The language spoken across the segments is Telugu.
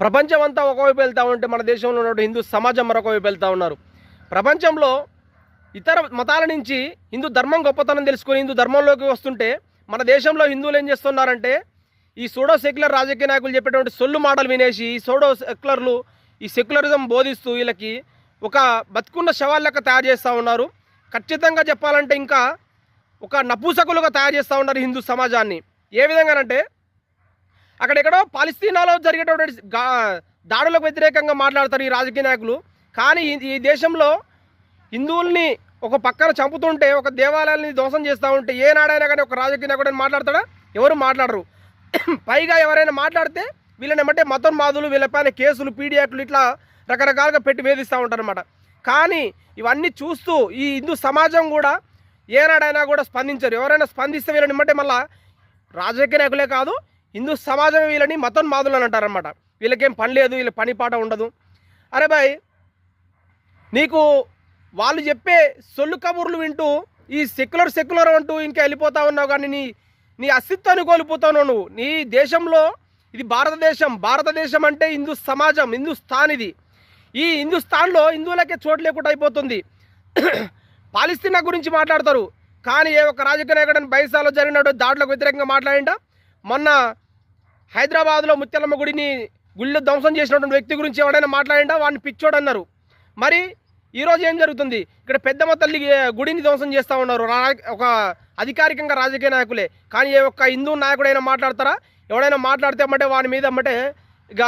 ప్రపంచం అంతా ఒకవైపు వెళ్తూ ఉంటే మన దేశంలో ఉన్న హిందూ సమాజం మరొకవైపు వెళ్తూ ఉన్నారు. ప్రపంచంలో ఇతర మతాల నుంచి హిందూ ధర్మం గొప్పతనం తెలుసుకొని హిందూ ధర్మంలోకి వస్తుంటే మన దేశంలో హిందువులు ఏం చేస్తున్నారంటే ఈ సూడో సెక్యులర్ రాజకీయ నాయకులు చెప్పేటువంటి సొల్లు మాటలు వినేసి ఈ సూడో సెక్యులర్లు ఈ సెక్యులరిజం బోధిస్తూ వీళ్ళకి ఒక బతుకున్న శవాలక తయారు చేస్తూ ఉన్నారు. ఖచ్చితంగా చెప్పాలంటే ఇంకా ఒక నపూసకులుగా తయారు చేస్తూ ఉన్నారు హిందూ సమాజాన్ని. ఏ విధంగానంటే అక్కడెక్కడో పాలస్తీనాలో జరిగేటటువంటి దాడులకు వ్యతిరేకంగా మాట్లాడతారు ఈ రాజకీయ నాయకులు. కానీ ఈ దేశంలో హిందువుల్ని ఒక పక్కన చంపుతుంటే ఒక దేవాలయాల్ని ధ్వంసం చేస్తూ ఉంటే ఏనాడైనా కానీ ఒక రాజకీయ నాయకుడు మాట్లాడతాడా? ఎవరు మాట్లాడరు. పైగా ఎవరైనా మాట్లాడితే వీళ్ళని ఏమంటే మతోన్మాదులు, వీళ్ళపైన కేసులు, పీడియాక్లు ఇట్లా రకరకాలుగా పెట్టి వేధిస్తూ ఉంటారనమాట. కానీ ఇవన్నీ చూస్తూ ఈ హిందూ సమాజం కూడా ఏనాడైనా కూడా స్పందించరు. ఎవరైనా స్పందిస్తే వీళ్ళని ఏమంటే మళ్ళీ రాజకీయ నాయకులే కాదు హిందూ సమాజం వీళ్ళని మతోన్మాదులు అని అంటారనమాట. వీళ్ళకేం పని లేదు, వీళ్ళ పని పాట ఉండదు. అరే భాయ్, నీకు వాళ్ళు చెప్పే సొల్లు కబుర్లు వింటూ ఈ సెక్యులర్ అంటూ ఇంకా వెళ్ళిపోతా ఉన్నావు. కానీ నీ అస్తిత్వాన్ని కోల్పోతావు నువ్వు. నీ దేశంలో ఇది భారతదేశం అంటే హిందూ సమాజం, హిందుస్థాన్. ఇది ఈ హిందుస్థాన్లో హిందువులకే చోటు లేకుండా అయిపోతుంది. పాలస్తీనా గురించి మాట్లాడతారు కానీ ఏ ఒక్క రాజకీయ నాయకుడు బైసాలో జరిగినటువంటి దాడులకు వ్యతిరేకంగా మాట్లాడిండా? మొన్న హైదరాబాద్లో ముత్యాలమ్మ గుళ్ళు ధ్వంసం చేసినటువంటి వ్యక్తి గురించి ఎవడైనా మాట్లాడిండా? వాడిని పిచ్చోడు అన్నారు. మరి ఈరోజు ఏం జరుగుతుంది? ఇక్కడ పెద్దమ్మ తల్లి గుడిని ధ్వంసం చేస్తూ ఉన్నారు ఒక అధికారికంగా రాజకీయ నాయకులే. కానీ ఏ ఒక్క హిందూ నాయకుడైనా మాట్లాడతారా? ఎవడైనా మాట్లాడితే అమ్మంటే వాని మీద అమ్మంటే ఇక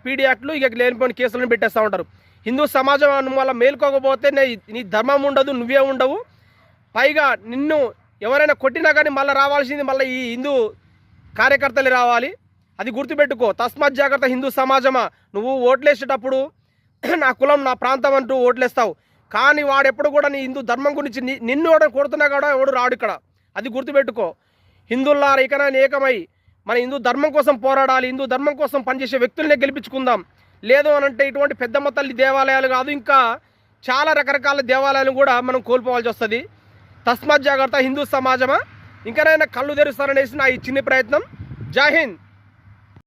పీడియాక్లు ఇక లేనిపోయిన కేసులను పెట్టేస్తూ ఉంటారు. హిందూ సమాజం వల్ల మేల్కోకపోతే నీ ధర్మం ఉండదు, నువ్వే ఉండవు. పైగా నిన్ను ఎవరైనా కొట్టినా కానీ మళ్ళీ రావాల్సింది మళ్ళీ ఈ హిందూ కార్యకర్తలు రావాలి. అది గుర్తుపెట్టుకో. తస్మాత్ జాగ్రత్త హిందూ సమాజమా. నువ్వు ఓట్లేసేటప్పుడు నా కులం, నా ప్రాంతం అంటూ ఓట్లేస్తావు. కానీ వాడెప్పుడు కూడా నీ హిందూ ధర్మం గురించి నిన్ను ఎవడో కొడుతున్నా కూడా ఎవడు రాడు ఇక్కడ. అది గుర్తుపెట్టుకో. హిందువులారా ఇకనైనా ఏకమై మన హిందూ ధర్మం కోసం పోరాడాలి. హిందూ ధర్మం కోసం పనిచేసే వ్యక్తులనే గెలిపించుకుందాం. లేదు అనంటే ఇటువంటి పెద్దమ్మ తల్లి దేవాలయాలు కాదు, ఇంకా చాలా రకరకాల దేవాలయాలు కూడా మనం కోల్పోవాల్సి వస్తుంది. తస్మాత్ జాగ్రత్త హిందూ సమాజమా. ఇంకనైనా కళ్ళు తెరుస్తారనేసి నా ఈ చిన్న ప్రయత్నం. జై హింద్.